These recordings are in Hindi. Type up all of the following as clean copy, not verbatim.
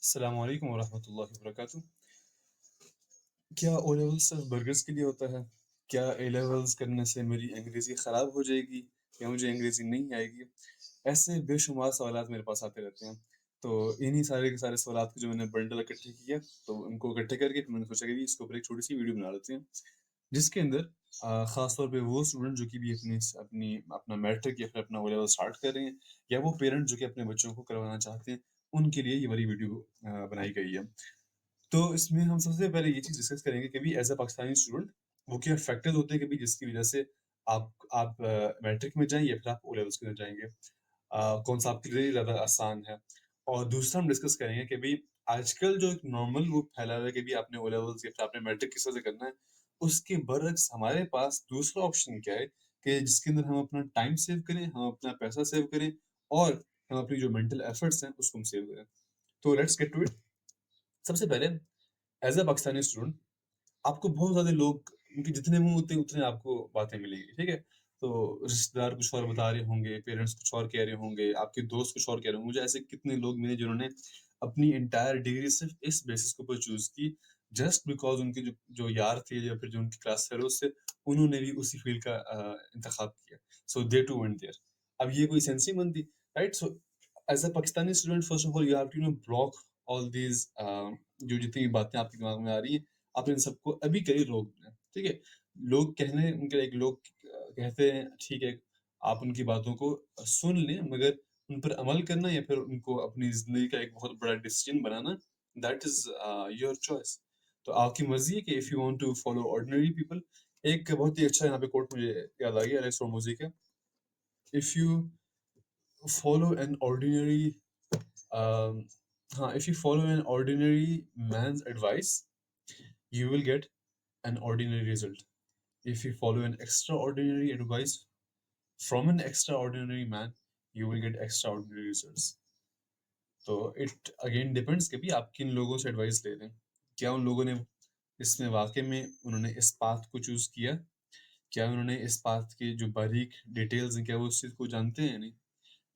अस्सलाम वालेकुम वरहमतुल्लाहि वबरकातुह। क्या ओ लेवल्स सिर्फ बर्गर्स के लिए होता है? क्या ए लेवल्स करने से मेरी अंग्रेज़ी ख़राब हो जाएगी या मुझे अंग्रेज़ी नहीं आएगी? ऐसे बेशुमार सवालात मेरे पास आते रहते हैं। तो इन्हीं सारे के सारे सवालात को जो मैंने बंडल इकट्ठे किया, तो उनको इकट्ठे करके फिर मैंने सोचा कि इसके ऊपर एक छोटी-सी वीडियो बना लेते हैं। जिसके अंदर ख़ास तौर पे वो स्टूडेंट जो कि भी अपनी अपना मैट्रिक या फिर अपना ओ लेवल स्टार्ट कर रहे हैं, या वो पेरेंट जो कि अपने बच्चों को करवाना चाहते हैं, उनके लिए ये वाली वीडियो बनाई गई है। तो इसमें हम सबसे पहले ये चीज़ डिस्कस करेंगे कि भी एज़ अ पाकिस्तानी स्टूडेंट वो क्या फैक्टर्स होते हैं कि भी जिसकी वज़ह से आप मैट्रिक में जाएँ या फिर आप ओ लेवल्स के अंदर जाएँगे। कौन-सा आपके लिए ज़्यादा आसान है? और दूसरा हम डिस्कस करेंगे कि भई आजकल जो एक नॉर्मल वो फैला हुआ है कि भी आपने ओ लेवल्स या फिर आपने मैट्रिक किस वजह से करना है, उसके बरअक्स हमारे पास दूसरा ऑप्शन क्या है कि जिसके अंदर हम अपना टाइम सेव करें, हम अपना पैसा सेव करें और हम अपनी जो मेंटल एफर्ट्स हैं उसको हम सेव करें। तो लेट्स गेट टू इट। सबसे पहले एज़ अ पाकिस्तानी स्टूडेंट आपको बहुत ज़्यादा लोग उनके जितने मुँह होते हैं उतने आपको बातें मिलेंगी, ठीक है? तो रिश्तेदार कुछ और बता रहे होंगे, पेरेंट्स कुछ और कह रहे होंगे, आपके दोस्त कुछ और कह रहे होंगे। मुझे ऐसे कितने लोग मिले जिन्होंने अपनी एंटायर डिग्री सिर्फ़ इस बेसिस के ऊपर चूज़ की जस्ट बिकॉज़ उनके जो जो यार थे या फिर जो उनके क्लास फेलोज़ थे, उन्होंने भी उसी फ़ील्ड का इंतख़ाब किया। So they too went there. अब ये कोई सेंस ही बनती, right? So as a Pakistani student first of all you have to block all these जो जितनी भी बातें आपके दिमाग में आ रही हैं, आप इन सबको अभी के लिए रोक दें, ठीक है? लोग कहने उनके लाइक लोग कहते हैं ठीक है, आप उनकी बातों को सुन लें मगर उन पर अमल करना या फिर उनको अपनी ज़िंदगी का एक बहुत बड़ा डिसीज़न बनाना, दैट इज़ योर चॉइस। तो आपकी मर्ज़ी है कि if you want to follow ordinary people. एक बहुत ही अच्छा यहाँ पे कोट मुझे याद आ गया एलेक्स होर्मुज़ी का, if you follow an ordinary um, हाँ, if you follow an ordinary man's advice, you will get an ordinary result. If you follow an extraordinary advice from an extraordinary man, you will get extraordinary results. तो इट अगेन डिपेंड्स कि भी आप किन लोगों से एडवाइस ले रहे हैं। क्या उन लोगों ने इसमें वाक़ई में उन्होंने इस पाथ को चूज़ किया? क्या उन्होंने इस पाथ के जो बारीक डिटेल्स हैं, क्या वो उस चीज़ को जानते हैं या नहीं?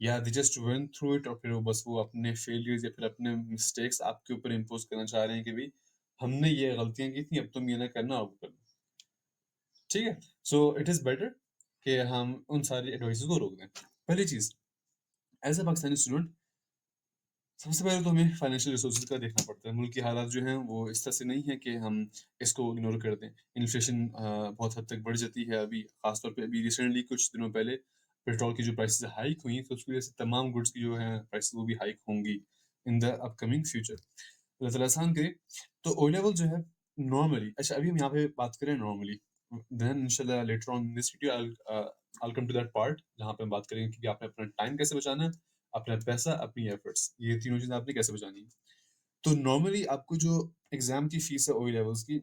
या they just went through it और फिर वो अपने फेलियर्स या फिर अपने मिस्टेक्स आपके ऊपर इम्पोज़ करना चाह रहे हैं कि भई हमने ये गलतियाँ की थी, अब तुम ये ना करना और वो करना। ठीक है? सो इट इज़ बेटर कि हम उन सारी एडवाइसेज़ को रोक दें। पहली चीज़, एज़ अ पाकिस्तानी स्टूडेंट सबसे पहले तो हमें फाइनेंशियल रिसोर्सेज़ का देखना पड़ता है। मुल्क की हालात जो हैं वो इस तरह से नहीं है कि हम इसको इग्नोर कर दें। इन्फ्लेशन बहुत हद तक बढ़ जाती है अभी, ख़ास तौर पे अभी रिसेंटली कुछ दिनों पहले पेट्रोल की जो प्राइसेज़ हाइक हुई हैं, तो उसकी वज़ह से तमाम गुड्स की जो हैं प्राइसेज़ वो भी हाइक होंगी इन द अपकमिंग फ्यूचर। अल्लाह ताला आसान करे। तो ओ लेवल जो है नॉर्मली, अच्छा अभी हम यहाँ पे बात करें नॉर्मली, देन इंशाल्लाह later on in this video I will come to that part जहाँ पे हम बात करेंगे कि आपने अपना टाइम कैसे बचाना है, अपना पैसा, अपनी एफर्ट्स, ये तीनों चीज़ें आपने कैसे बचानी है। तो नॉर्मली आपको जो एग्ज़ाम की फ़ीस है ओ लेवल्स की,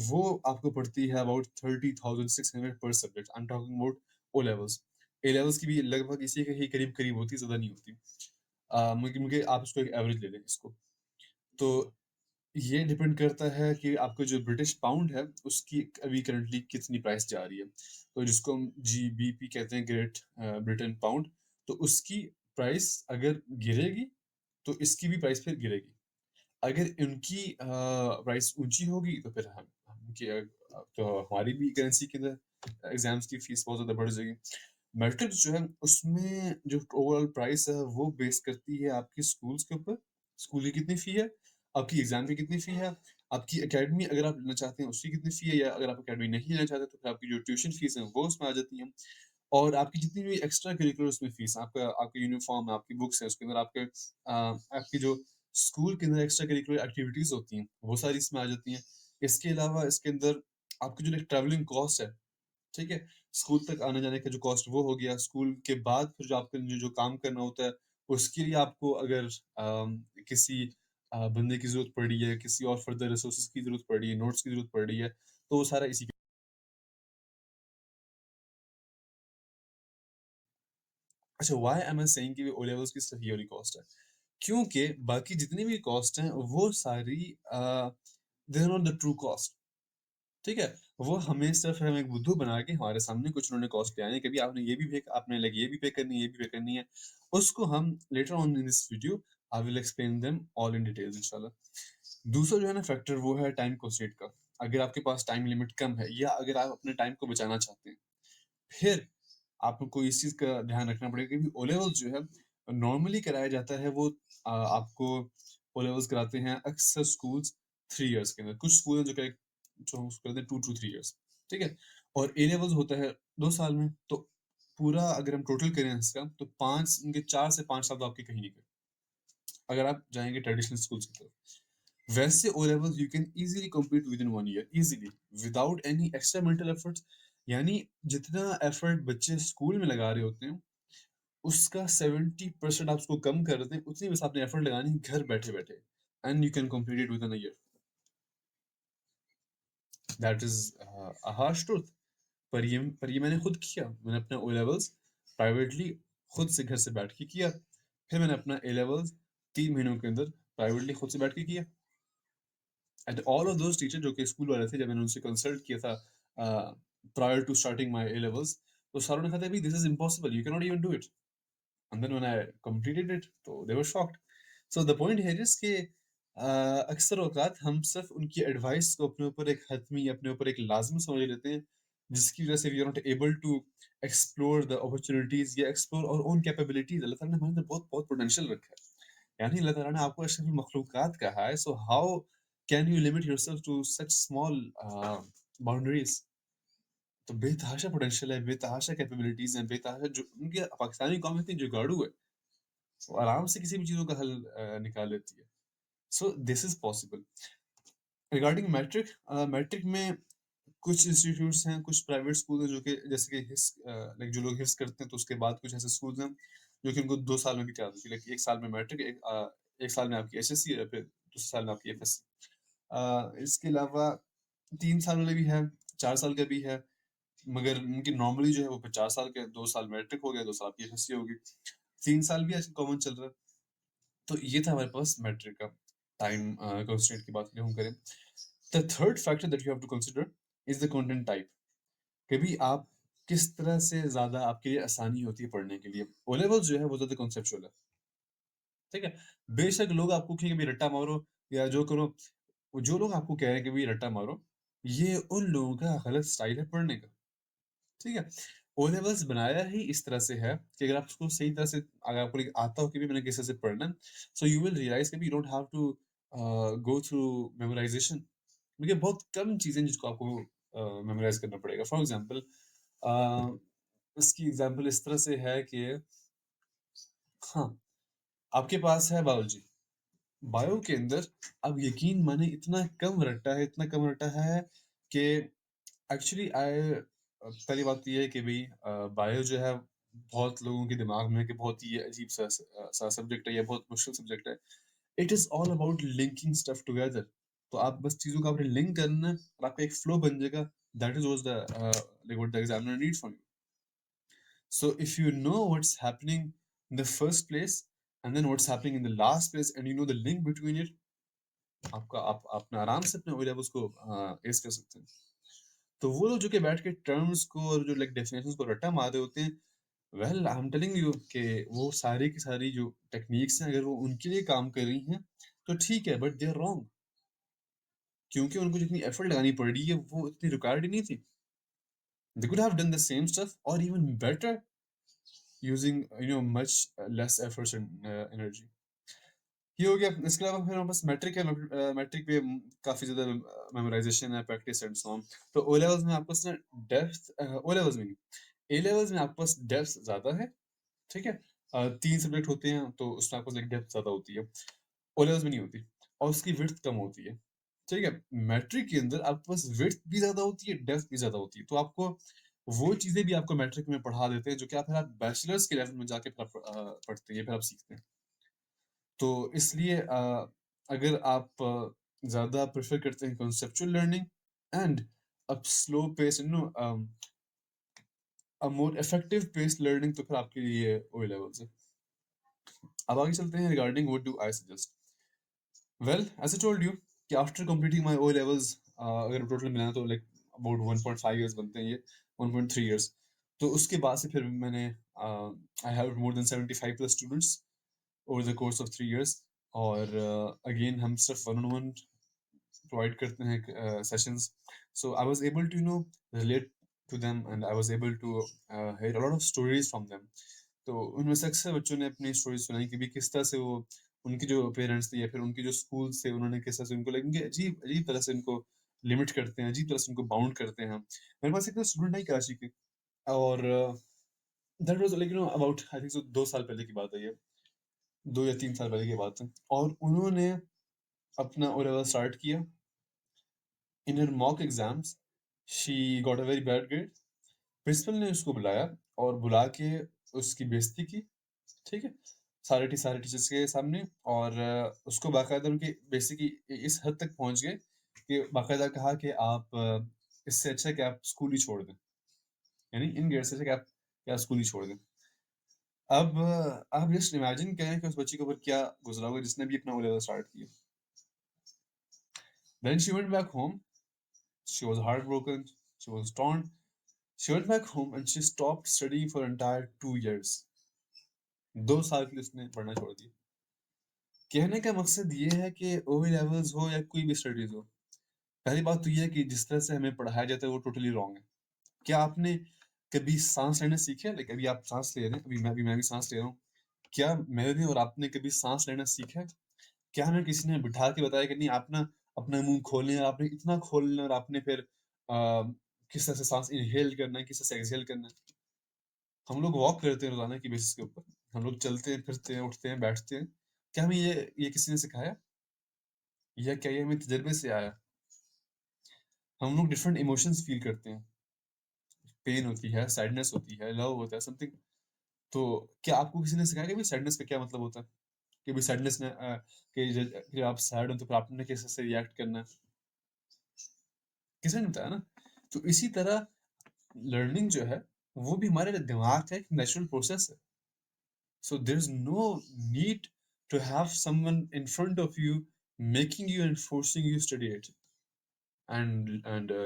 वो आपको पड़ती है अबाउट 30,600 पर subject. I am talking about O levels. A levels की भी लगभग इसी के ही करीब-करीब होती है, ज़्यादा नहीं होती। मुझे आप इसको एक एवरेज ले लें इसको। तो ये डिपेंड करता है कि आपका जो ब्रिटिश पाउंड है, उसकी अभी करंटली कितनी प्राइस जा रही है। तो जिसको हम जीबीपी कहते हैं, ग्रेट ब्रिटेन पाउंड, तो उसकी प्राइस अगर गिरेगी, तो इसकी भी प्राइस फिर गिरेगी। अगर इनकी प्राइस ऊँची होगी, तो फिर तो हमारी भी करेंसी के अंदर एग्ज़ाम्स की फ़ीस बहुत ज़्यादा बढ़ जाएगी। मैट्रिक्स जो है, उसमें जो ओवरऑल प्राइस है, वो बेस करती है आपके स्कूल्स के ऊपर। स्कूल की कितनी फ़ी है, आपकी एग्ज़ाम की कितनी फ़ी है, आपकी अकेडमी अगर आप लेना चाहते हैं, उसकी कितनी फ़ी है, या अगर आप अकेडमी नहीं लेना चाहते, तो फिर आपकी जो ट्यूशन फ़ीस है, वो उसमें आ जाती है। और आपकी जितनी भी एक्स्ट्रा करिकुलर उसमें फ़ीस, आपका आपका यूनिफ़ॉर्म है, आपकी बुक्स हैं, उसके अंदर आपकी जो स्कूल के अंदर एक्स्ट्रा करिकुलर एक्टिविटीज़ होती हैं, वो सारी इसमें आ जाती हैं। इसके अलावा इसके अंदर आपकी जो एक ट्रैवलिंग कॉस्ट है, ठीक है? स्कूल तक आने-जाने का जो कॉस्ट वो हो गया, स्कूल के बाद फिर जो आपको जो जो काम करना होता है, उसके लिए आपको अगर किसी बंदे की ज़रूरत पड़ी है, किसी और फर्दर रिसोर्सेज़ की ज़रूरत पड़ी है, नोट्स की ज़रूरत पड़ रही है, तो वो सारा इसी। अच्छा, व्हाई एम आई सेइंग कि ओ लेवल्स की सिर्फ ये वाली कॉस्ट है? क्योंकि बाकी जितनी भी कॉस्ट हैं, वो सारी they are not the true cost. ठीक है? वो हमें सिर्फ़ हमें एक बुद्धू बना के हमारे सामने कुछ उन्होंने कॉस्ट ले आनी है, कभी आपने ये भी पे करनी है, ये भी पे करनी है। उसको हम letter on in this video I will explain them all in details इंशाल्लाह। दूसरा जो है ना फैक्टर वो है टाइम कंस्ट्रेंट का। अगर आपके पास टाइम लिमिट कम है या अगर आप अपने टाइम को बचाना चाहते हैं, फिर आपको इस चीज का ध्यान रखना पड़ेगा कि ओ लेवल्स जो है नॉर्मली कराया जाता है वो आपको ओ लेवल्स कराते हैं अक्सर स्कूल्स 3 इयर्स के अंदर। कुछ स्कूल हैं जो करते हैं 2 to 3 इयर्स, ठीक है। और ए लेवल्स होता है 2 साल में। तो पूरा अगर हम टोटल करें इसका तो 4 से 5 साल तो आपके कहीं नहीं गए अगर आप जाएंगे ट्रेडिशनल स्कूल्स की तरफ। वैसे O levels you can easily complete within 1 year easily without any extra mental efforts. यानी जितना एफर्ट बच्चे स्कूल में लगा रहे होते हैं उसका 70% आप उसको कम कर दें, उतनी बस आपने एफर्ट लगानी है घर बैठे बैठे, and you can complete it with in a year. That is a harsh truth. पर ये मैंने खुद किया। मैंने अपना ओ लेवल्स प्राइवेटली खुद से घर से बैठ के किया। फिर मैंने अपना ए लेवल्स 3 महीनों के अंदर प्राइवेटली खुद से बैठ के किया। And all of those teacher जो कि स्कूल वाले थे, जब मैंने उनसे कंसल्ट किया था prior to starting my A levels, तो सारों ने कहा था this is impossible, you can not even do it. And then when I completed it, तो they were shocked. So the point here is कि अक्सर औकात हम सिर्फ उनकी एडवाइस को अपने ऊपर एक हतमी, अपने ऊपर एक लाजमी समझ लेते हैं, जिसकी वजह से we are not able to explore the opportunities या एक्सप्लोर और ओन कैपेबिलिटीज। अल्लाह ताला ने हमारे अंदर बहुत बहुत पोटेंशियल रखा है। यानी अल्लाह ताला ने आपको अशरफुल मखलूकात कहा है, so how can you limit yourself to such small boundaries? तो बेतहाशा पोटेंशियल है, बेतहाशा कैपेबिलिटीज हैं, बेतहाशा जो उनके पाकिस्तानी कौम इतनी जुगाड़ू है, वो आराम से किसी भी चीज़ों का हल निकाल लेती है। So this is possible. Regarding matric, matric में कुछ इंस्टीट्यूट्स हैं, कुछ प्राइवेट स्कूल हैं जो कि जैसे कि हिस लाइक जो लोग हिस करते हैं तो उसके बाद कुछ ऐसे स्कूल्स हैं जो कि उनको 2 साल में भी तैयार होती है। लाइक 1 साल में मैट्रिक, एक साल में आपकी एचएससी और फिर दूसरे साल में आपकी एफएससी। इसके अलावा 3 साल वाले भी है, 4 साल का भी है, मगर उनकी नॉर्मली जो है वो 50 साल के, 2 साल मैट्रिक हो गया, 2 साल की एफएससी होगी, 3 साल भी आजकल कॉमन चल रहा है। तो ये था हमारे पास मैट्रिक का टाइम कंस्ट्रेंट की बात हम करें। The third factor that you have to consider is the content type. कभी आप किस तरह से ज्यादा आपके लिए आसानी होती है पढ़ने के लिए। ओ लेवल्स जो है वो ज्यादा कॉन्सेप्चुअल है, ठीक है। बेशक लोग आपको कहेंगे भाई रट्टा मारो या जो करो, जो लोग आपको कह रहे हैं कि भाई रट्टा मारो, ये उन लोगों का गलत स्टाइल है पढ़ने का, ठीक है। ओ लेवल्स बनाया ही इस तरह से है कि अगर आप उसको सही तरह से, अगर आपको आता हो कि भी मैंने किस तरह से पढ़ना है, सो यू विल रियलाइज कि you don't have to go through memorisation. क्योंकि बहुत कम चीजें जिसको आपको मेमोराइज करना पड़ेगा। फॉर एग्जांपल, इसकी एग्जांपल इस तरह से है कि हाँ, आपके पास है बायोलॉजी। बायो के अंदर अब यकीन माने इतना कम रट्टा है, इतना कम रट्टा है कि एक्चुअली पहली बात तो ये है कि भाई बायो जो है बहुत लोगों के दिमाग में है कि बहुत ही अजीब सा सब्जेक्ट है या बहुत मुश्किल सब्जेक्ट है। It is all about linking stuff together. तो आप बस चीजों को आपने लिंक करना है और आपका एक फ्लो बन जाएगा। That is was the like what the examiner needs from you. So if you know what's happening in the first place and then what's happening in the last place and you know the link between it, आप अपने आराम से अपने ओ लेवल्स को एस कर सकते हैं। तो वो लोग जो कि बैठ के टर्म्स को और जो लाइक डेफिनेशंस को रट्टा मार रहे होते हैं, well I am telling you कि वो सारी की सारी जो टेक्निक्स हैं, अगर वो उनके लिए काम कर रही हैं तो ठीक है, बट दे आर रॉन्ग। क्योंकि उनको जितनी एफर्ट लगानी पड़ रही है वो इतनी रिक्वायर्ड ही नहीं थी। They could have done the same stuff or even better using much less efforts and energy. ये हो गया। इसके अलावा फिर हमारे पास मैट्रिक है। मैट्रिक पे काफी ज्यादा मेमोराइजेशन है, प्रैक्टिस एंड सो ऑन। तो ओ लेवल्स में आपके पास ना डेप्थ, ओ लेवल्स में नहीं, ए लेवल्स में आपके पास डेप्थ ज्यादा है, ठीक है। 3 सब्जेक्ट होते हैं तो उसमें आपको एक डेप्थ ज्यादा होती है, ओ लेवल्स में नहीं होती, और उसकी विड्थ कम होती है, ठीक है। मैट्रिक के अंदर आपके पास विड्थ भी ज्यादा होती है, डेप्थ भी ज्यादा होती है। तो आपको वो चीजें भी आपको मैट्रिक में पढ़ा देते हैं जो कि आप बैचलर्स के लेवल में जाके पढ़ते हैं, फिर आप सीखते हैं। तो इसलिए अगर आप ज़्यादा प्रेफ़र करते हैं conceptual learning and a slow pace a more effective paced learning, तो फिर आपके लिए ओ लेवल्स है। अब आगे चलते हैं regarding what do I suggest. Well as I told you कि after completing my O levels, अगर टोटल मिलाना तो लाइक अबाउट 1.5 इयर्स बनते हैं ये, 1.3 इयर्स। तो उसके बाद से फिर मैंने I have more than 75 plus students over the course of 3 years. और again हम सिर्फ one on one provide करते हैं sessions. So I was able to relate to them, and I was able to hear a lot of stories from them. तो उनमें से अक्सर बच्चों ने अपनी स्टोरी सुनाई कि भी किस तरह से वो उनके जो पेरेंट्स थे या फिर उनके जो स्कूल से उन्होंने किस तरह से उनको लगे अजीब अजीब तरह से उनको लिमिट करते हैं, अजीब तरह से उनको बाउंड करते हैं। मेरे पास एक स्टूडेंट है कराची के, और that was like about I think so 2 साल पहले की बात है ये, 2 या 3 साल पहले की बात है। और उन्होंने अपना ओ लेवल स्टार्ट किया। In her mock exams she got a very bad grade. Principal ने उसको बुलाया और बुला के उसकी बेइज्जती की, ठीक है, सारे टीचर्स के सामने। और उसको बाकायदा उनकी बेसिकली इस हद तक पहुंच गए कि बाकायदा कहा कि आप इससे अच्छा है कि आप स्कूल ही छोड़ दें, यानी इन गेट से अच्छा कि आप स्कूल ही छोड़ दें। अब आप जस्ट इमेजिन करें कि उस बच्ची के ऊपर क्या गुजरा होगा जिसने भी अपना ओ लेवल स्टार्ट किया। Then she went back home, she was heartbroken, she was torn. She went back home and she stopped studying for entire 2 years. 2 साल के लिए उसने पढ़ना छोड़ दिया। कहने का मकसद ये है कि ओ लेवल्स हो या कोई भी स्टडीज हो, पहली बात तो ये है कि जिस तरह से हमें पढ़ाया जाता है वो टोटली रॉन्ग है। क्या आपने कभी सांस लेना सीखा है? लाइक अभी आप सांस ले रहे हैं, अभी मैं भी सांस ले रहा हूँ। क्या मैंने और आपने कभी सांस लेना सीखा है? क्या हमें किसी ने बिठा के बताया कि नहीं आप ना अपना मुंह खोलना है, आपने इतना खोलना है और आपने फिर किस तरह से सांस इनहेल करना है, किस तरह से एक्सहेल करना है। हम लोग वॉक करते हैं रोजाना की बेसिस के ऊपर, हम लोग चलते हैं, फिरते हैं, उठते हैं, बैठते हैं। क्या हमें ये किसी ने सिखाया, या क्या ये हमें तजर्बे से आया? हम लोग डिफरेंट इमोशंस फील करते हैं, पेन होती है, सैडनेस होती है, लव होता है, समथिंग। तो क्या आपको किसी ने सिखाया कि भाई सैडनेस का क्या मतलब होता है, कि भाई सैडनेस में कि जब आप सैड हो तो फिर आपने किस तरह से रिएक्ट करना है? किसी ने बताया ना। तो इसी तरह लर्निंग जो है वो भी हमारे दिमाग का एक नेचुरल प्रोसेस है। So there's no need to have someone in front of you making you and forcing you to study it and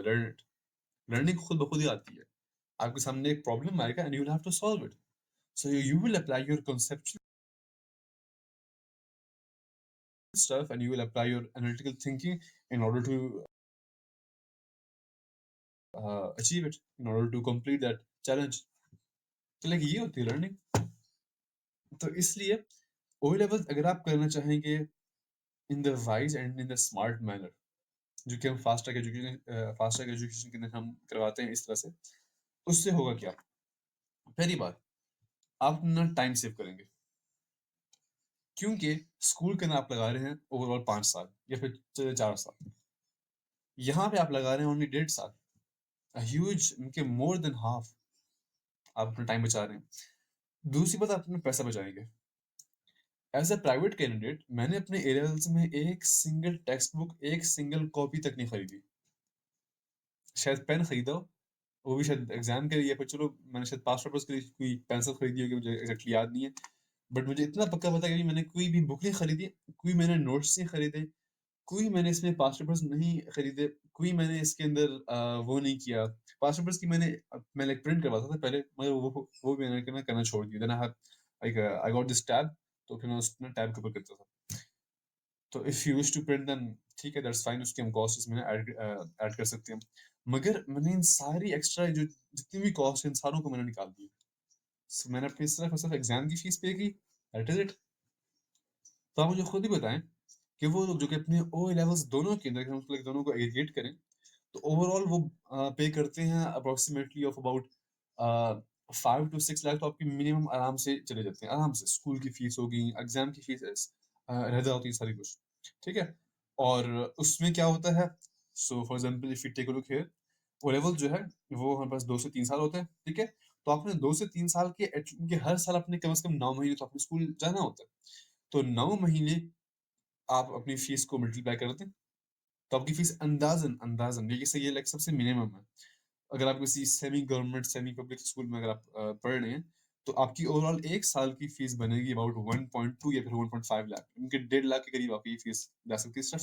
learn it. Learning खुद ब खुद ही आती है। आपके सामने एक प्रॉब्लम आएगा and you will have to solve it. So you will apply your conceptual stuff and you will apply your analytical thinking in order to achieve it, in order to complete that challenge. तो लाइक ये होती है लर्निंग। तो इसलिए ओ लेवल अगर आप करना चाहेंगे in the wise and in the smart manner, जो कि हम फास्ट ट्रैक एजुकेशन के अंदर हम करवाते हैं इस तरह से, उससे होगा क्या? पहली बात, आप अपना टाइम सेव करेंगे, क्योंकि स्कूल के अंदर आप लगा रहे हैं ओवरऑल 5 साल या फिर 4 साल, यहाँ पे आप लगा रहे हैं ओनली 1.5 साल। ह्यूज उनके मोर देन हाफ आप अपना टाइम बचा रहे हैं। दूसरी बात, आप अपना पैसा बचाएंगे। एज अ प्राइवेट कैंडिडेट मैंने अपने ए लेवल्स में एक सिंगल टेक्स्ट बुक, एक सिंगल कॉपी तक नहीं खरीदी। शायद पेन खरीदा हो, वो भी शायद एग्जाम के लिए, पर चलो मैंने शायद पास पर्पस के लिए कोई पेंसिल खरीदी होगी, मुझे एग्जैक्टली याद नहीं है। बट मुझे इतना पक्का पता है कि मैंने कोई भी बुक नहीं खरीदी, कोई मैंने नोट्स नहीं खरीदे, कोई मैंने इसमें पास पेपर्स नहीं खरीदे, कोई मैंने इसके अंदर वो नहीं किया। पास पेपर्स की मैं लाइक प्रिंट करवाता था पहले, मगर वो भी मैंने करना छोड़ दिया। Then I got this tab, तो फिर मैं उस टैब के ऊपर करता था। तो if you wish to print then ठीक है, दैट्स फाइन, उसकी हम कॉस्ट इसमें ऐड कर सकते हैं। मगर मैंने इन सारी एक्स्ट्रा जो जितनी भी कॉस्ट है इन सारों को मैंने निकाल दी। So, मैंने अपनी सिर्फ और सिर्फ एग्जाम की फीस पे की, दैट इज इट। तो आप मुझे खुद ही बताएं कि वो लोग जो कि अपने ओ लेवल्स दोनों के अंदर हम लोग दोनों को एग्रीगेट करें, तो ओवरऑल वो पे करते हैं approximately of about 5 to 6 lakh. तो आपकी मिनिमम आराम से चले जाते हैं, आराम से स्कूल की फीस होगी, एग्जाम की फीस रहता होती है सारी कुछ, ठीक है। और उसमें क्या होता है, so for example if you take a look here, O level जो है वो हमारे पास 2 से 3 साल होते हैं, ठीक है। तो आपने 2 से 3 साल के हर साल अपने कम से कम 9 महीने तो आपने स्कूल जाना होता है। तो 9 महीने आप अपनी फीस को मल्टीप्लाई कर दें, तो आपकी फीस अंदाजन अंदाजन ये लाइक सबसे मिनिमम है। अगर आप किसी semi government semi public school में अगर आप पढ़ रहे हैं, तो आपकी ओवरऑल एक साल की फीस बनेगी अबाउट 1.2 या फिर 1.5 लाख, उनके 1.5 लाख के करीब आपकी फीस जा सकती है सिर्फ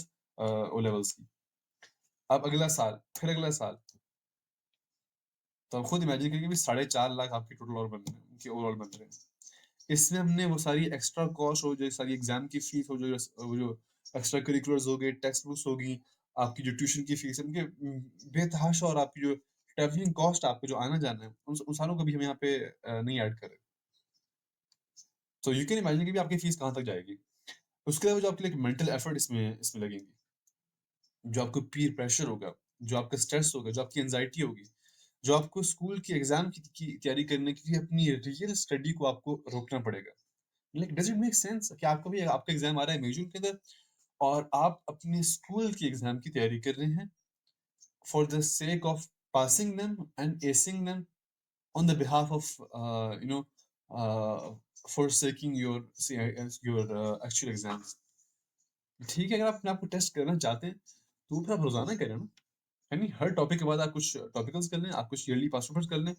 ओ लेवल्स की। अब अगला साल, फिर अगला साल, तो आप खुद इमेजिन करिए कि 4.5 लाख आपके टोटल और बन रहे हैं, उनके ओवरऑल बन रहे हैं। इसमें हमने वो सारी एक्स्ट्रा कॉस्ट हो, जो सारी एग्ज़ाम की फ़ीस हो, वो जो एक्स्ट्रा करिकुलर्स हो गए, टेक्स्ट बुक्स होगी, आपकी जो ट्यूशन की फ़ीस है, उनके बेतहाशा और आपकी जो ट्रैवलिंग कॉस्ट आपका जो आना-जाना है, उन सारों को भी हम यहाँ पे नहीं ऐड कर रहे। सो यू कैन इमेजिन कि भी आपकी फ़ीस कहाँ तक जाएगी। उसके अलावा जो आपके लिए मेंटल एफर्ट इसमें इसमें लगेंगे, जो आपको पीयर प्रेशर होगा, जो आपका स्ट्रेस होगा, जो आपकी एंग्ज़ायटी होगी, जो आपको स्कूल की एग्ज़ाम की तैयारी करने के लिए अपनी रियल स्टडी को आपको रोकना पड़ेगा। Like does it make sense कि आपका भी आपका एग्ज़ाम आ रहा है मई जून के अंदर और आप अपने स्कूल की एग्ज़ाम की तैयारी कर रहे हैं for the sake of passing them and acing them on the behalf of you know forsaking your actual exams. ठीक है, अगर आप अपने आप को टेस्ट करना चाहते हैं, तो फिर आप रोज़ाना करें ना। है नहीं? हर टॉपिक के बाद आप कुछ टॉपिकल्स कर लें, आप कुछ ईयरली पास पेपर्स कर लें।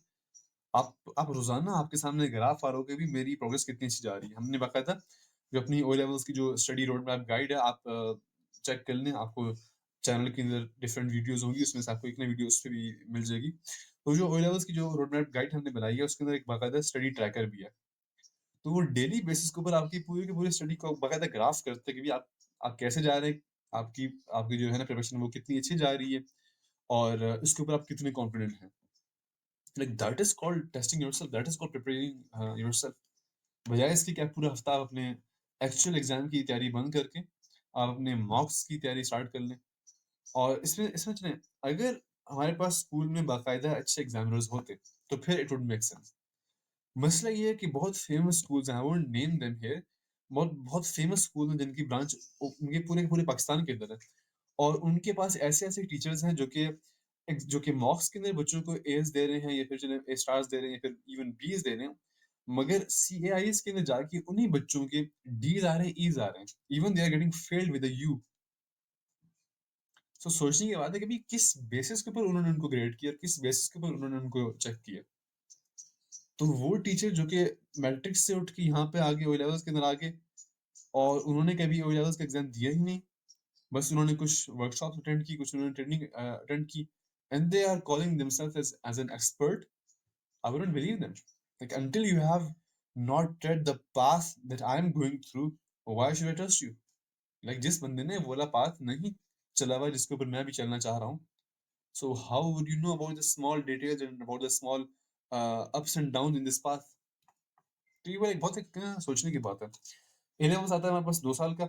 आप रोज़ाना आपके सामने ग्राफ आ रहा होगा कि मेरी प्रोग्रेस कितनी अच्छी जा रही है। हमने बाकायदा जो अपनी ओ लेवल्स की जो स्टडी रोड मैप गाइड है, आप चेक कर लें। आपको चैनल के अंदर डिफरेंट वीडियोज़ होंगी, उसमें से आपको एक ना वीडियो उसपे भी मिल जाएगी। तो जो ओ लेवल्स की जो रोड मैप गाइड हमने बनाई है, उसके अंदर एक बाकायदा स्टडी ट्रैकर भी है। तो वो डेली बेसिस के ऊपर आपकी पूरी की पूरी स्टडी को बाकायदा ग्राफ करते हैं कि भई आप कैसे जा रहे हैं, आपकी आपकी जो है ना प्रिपरेशन वो कितनी अच्छी जा रही है और इसके ऊपर आप कितने कॉन्फिडेंट हैं। Like that is called testing yourself, that is called preparing yourself. बजाय इसके कि आप पूरा हफ्ता आप अपने एक्चुअल एग्जाम की तैयारी बंद करके आप अपने मॉक्स की तैयारी स्टार्ट कर लें। और इसमें इसमें चलें, अगर हमारे पास स्कूल में बाकायदा अच्छे एग्जामिनर्स होते, तो फिर इट वुड मेक सेंस। मसला ये है कि बहुत फेमस स्कूल्स हैं, I won't name them here, बहुत बहुत फेमस स्कूल हैं जिनकी ब्रांच उनके पूरे के पूरे पाकिस्तान के अंदर है और उनके पास ऐसे-ऐसे टीचर्स हैं जो कि मॉक्स के अंदर बच्चों को एज़ दे रहे हैं या फिर जिन्हें ए स्टार्स दे रहे हैं या फिर इवन बीज़ दे रहे हैं। मगर सीएआईज़ के अंदर जाके उन्हीं बच्चों के डीज़ आ रहे हैं, ईज़ आ रहे हैं। Even they are getting failed with a U. So सोचने की बात है कि भई किस बेसिस के ऊपर उन्होंने उनको ग्रेड किया और किस बेसिस के ऊपर उन्होंने उनको चेक किया। तो वो टीचर जो कि मैट्रिक्स से उठ के यहाँ पे आ गए, ओ लेवल्स के अंदर आ गए और उन्होंने कभी ओ लेवल्स का एग्ज़ाम दिया ही नहीं। बस उन्होंने कुछ वर्कशॉप्स अटेंड की, कुछ उन्होंने ट्रेनिंग अटेंड की and they are calling themselves as an expert. I wouldn't believe them. Like until you have not tread the path that I am going through, why should I trust you? Like जिस बंदे ने वो वाला पाथ नहीं चला हुआ जिसके ऊपर मैं भी चलना चाह रहा हूँ, so how would you know about the small details and about the small ups and downs in this path? तो ये बहुत एक सोचने की बात है। ए लेवल्स आता है हमारे पास 2 साल का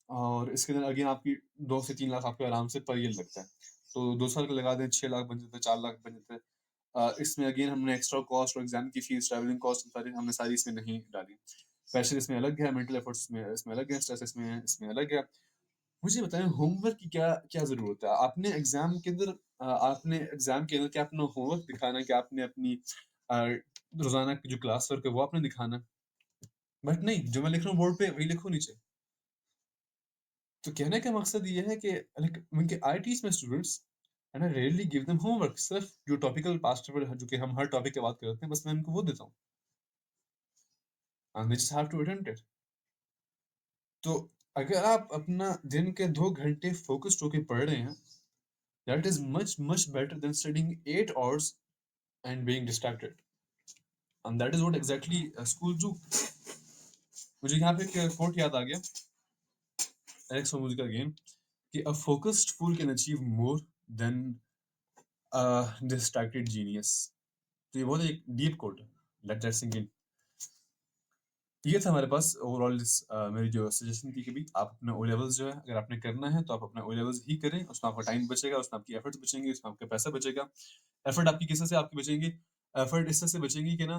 और इसके अंदर अगेन आपकी 2 से 3 लाख आपको आराम से पर ईयर लगता है। तो 2 साल का लगा दें 6 लाख बन जाता है, 4 लाख बन जाता है। इसमें अगेन हमने एक्स्ट्रा कॉस्ट और एग्ज़ाम की फीस, ट्रैवलिंग कॉस्ट हमने सारी इसमें नहीं डाली। प्रेशर इसमें अलग है, मेंटल एफर्ट्स इसमें अलग है, स्ट्रेस इसमें इसमें अलग है। मुझे बताएँ होमवर्क की क्या क्या ज़रूरत है? आपने एग्ज़ाम के अंदर क्या अपना होमवर्क दिखाना है कि आपने अपनी अ, रोज़ाना की जो क्लास वर्क है वो आपने दिखाना है। बट नहीं, जो मैं लिख रहा हूँ बोर्ड पे वही लिखो नीचे। तो कहने का मकसद ये है कि लाइक उनके I teach my students and I rarely give them homework. सिर्फ जो टॉपिकल पास्ट पेपर है जो कि हम हर टॉपिक की बात करते हैं बस मैं उनको वो देता हूँ and they just have to attempt it. तो अगर आप अपना दिन के 2 घंटे फोकस्ड होके पढ़ रहे हैं, that is much much better than studying 8 hours and being distracted and that is what exactly schools do. मुझे यहाँ पे एक कोट याद आ गया, एलेक्स होमस का अगेन, कि a focused fool can achieve more than a distracted genius. तो ये बहुत एक डीप कोट है, लेट दैट सिंक इन। ये था हमारे पास ओवरऑल मेरी जो सजेशन थी कि भी आप अपना ओ लेवल्स जो है अगर आपने करना है तो आप अपना ओ लेवल्स ही करें, उसमें आपका टाइम बचेगा, उसमें आपकी एफर्ट्स बचेंगे, उसमें आपका पैसा बचेगा। एफर्ट आपकी किस से आपकी बचेंगी? एफर्ट इस तरह से बचेंगी कि ना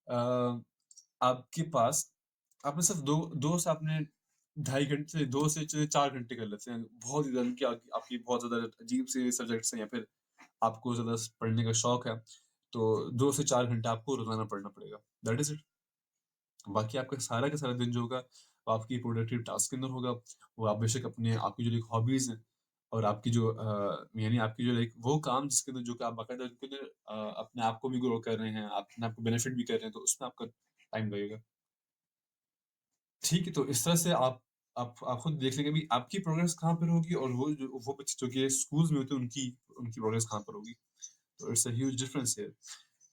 अ, आपके पास आपने सिर्फ दो से आपने 2.5 घंटे 2 से 4 घंटे कर लेते हैं, बहुत ही ज़्यादा कि आपकी बहुत ज़्यादा अजीब से सब्जेक्ट्स हैं या फिर आपको ज़्यादा पढ़ने का शौक है, तो 2 से 4 घंटे आपको रोज़ाना पढ़ना पड़ेगा, दैट इज़ इट। बाकी आपका सारा का सारा दिन जो होगा, वो आपकी प्रोडक्टिव टास्क के अंदर होगा। वो आप बेशक अपने आपकी जो एक हॉबीज़ हैं और आपकी जो यानी आपकी जो लाइक वो काम जिसके अंदर जो कि आप बाकायदा उनके अंदर अपने आप को भी ग्रो कर रहे हैं, आप अपने आप को बेनिफिट भी कर रहे हैं, तो उसमें आपका टाइम लगेगा। ठीक है, तो इस तरह से आप खुद देख लेंगे भी आपकी प्रोग्रेस कहाँ पर होगी और वो बच्चे जो कि स्कूल्स में होते हैं, उनकी उनकी प्रोग्रेस कहाँ पर होगी। तो it's a huge difference here.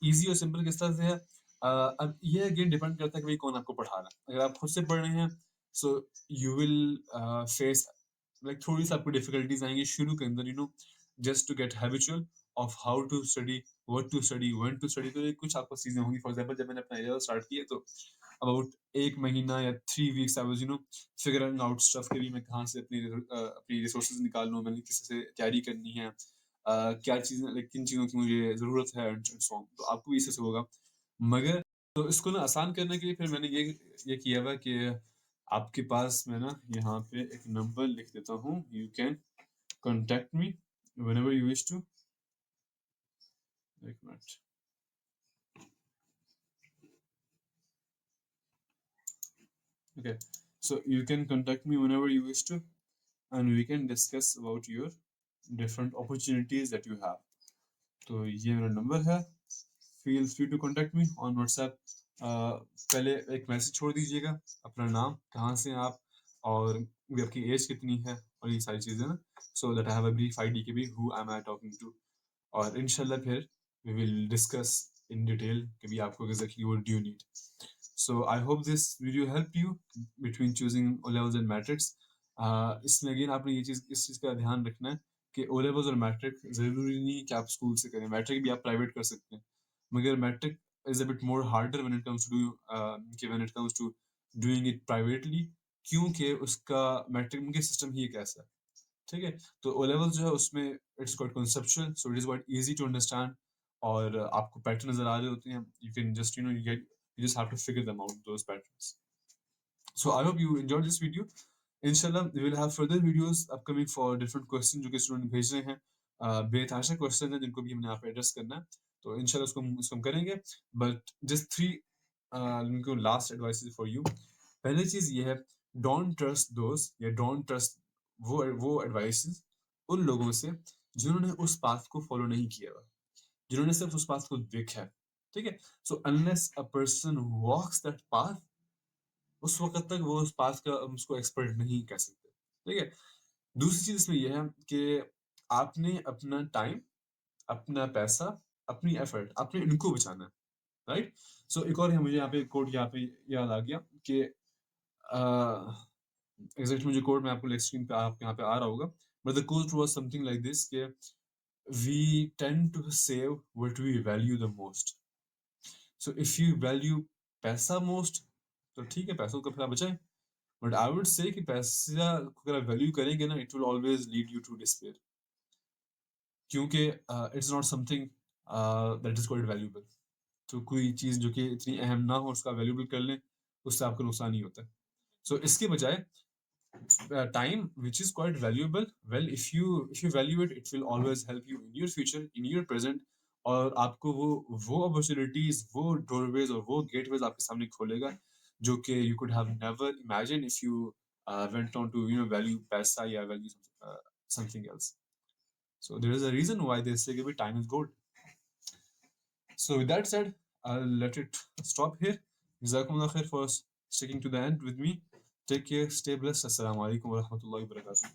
Easy और सिंपल किस तरह से है, अब ये अगेन डिपेंड करता है कि भाई कौन आपको पढ़ा रहा है। अगर आप खुद से पढ़ रहे हैं, so you will face like थोड़ी सी आपको डिफिकल्टीज आएंगी शुरू के अंदर, just to get habitual of how to study, what to study, when to study. तो ये कुछ आपको चीजें होंगी। फॉर एग्जांपल जब मैंने अपना A level स्टार्ट किया, तो अबाउट 1 महीना या 3 weeks I was figuring out stuff के लिए मैं कहाँ से अपनी रिसोर्सेज निकाल लूँ, मैंने किस से तैयारी करनी है, क्या चीजें, लाइक किन चीजों की मुझे जरूरत है and so on। तो आपको भी इससे होगा। मगर तो इसको ना आसान करने के लिए फिर मैंने ये किया हुआ कि आपके पास मैं ना यहाँ पे एक नंबर लिख देता हूँ। You can contact me whenever you wish to। एक minute. Okay, so you can contact me whenever you wish to, and we can discuss about your different opportunities that you have। तो ये मेरा नंबर है। Feel free to contact me on WhatsApp. पहले एक मैसेज छोड़ दीजिएगा, अपना नाम, कहाँ से हैं आप, और आपकी एज कितनी है, और ये सारी चीज़ें ना, so that I have a brief idea के भी who am I talking to. और इंशाल्लाह फिर we will discuss in detail कि भी आपको exactly what do you need. So I hope this video helped you between choosing O levels and matrics। इसमें अगेन आपने ये चीज इस चीज का ध्यान रखना है कि O levels और मैट्रिक जरूरी नहीं कि आप स्कूल से करें। मैट्रिक भी आप प्राइवेट कर सकते हैं, मगर matric is a bit more harder when it comes to doing it privately, क्योंकि उसका मैट्रिक के सिस्टम ही एक ऐसा है। ठीक है, तो ओ लेवल जो है उसमें it's quite conceptual, so it is quite easy to understand। और आपको पैटर्न नजर आ रहे होते हैं, you can just you just have to figure them out, those patterns। So I hope you enjoyed this video। Inshallah we will have further videos upcoming for different questions जो कि स्टूडेंट भेज रहे हैं। बेतहाशा क्वेश्चन है जिनको भी हमने यहाँ पे एड्रेस करना है, तो इंशाल्लाह उसको हम करेंगे। बट जस्ट 3 उनको लास्ट एडवाइस फॉर यू। पहली चीज ये है, डोंट ट्रस्ट दोस्त या डोंट ट्रस्ट वो एडवाइस उन लोगों से जिन्होंने उस पाथ को फॉलो नहीं किया हुआ, जिन्होंने सिर्फ उस पाथ को देखा है। ठीक है, so unless a person walks that path, उस वक्त तक वो उस पाथ का उसको एक्सपर्ट नहीं कह सकते। ठीक है, दूसरी चीज इसमें यह है कि आपने अपना टाइम, अपना पैसा, अपनी एफर्ट, आपने इनको बचाना है। राइट, सो एक और है, मुझे यहाँ पे कोड यहाँ पे याद आ गया कि एग्जैक्ट मुझे कोड मैं आपको स्क्रीन पे आप यहाँ पे आ रहा होगा, but the code was something like this कि we tend to save what we value the most। So if you value पैसा most, तो ठीक है, पैसों का फिर आप बचाएं। बट आई वुड से कि पैसा को अगर आप वैल्यू करेंगे ना, it will always lead you to despair, क्योंकि it's not something that is quite valuable. तो कोई चीज जो कि इतनी अहम ना हो उसका वैल्यूएबल कर लें, उससे आपको नुकसान ही होता है। सो इसके बजाय time which is quite valuable, well if you value it, it will always help you in your future, in your present। और आपको वो अपॉर्चुनिटीज, वो डोरवेज और वो गेटवेज आपके सामने खोलेगा जो कि you could have never imagined if you went on to value पैसा या value something else। So there is a reason why they say कि time is gold। So with that said, I'll let it stop here। Jazakumullah khair for sticking to the end with me। Take care, stay blessed। Assalamu alaikum wa rahmatullahi wa barakatuh।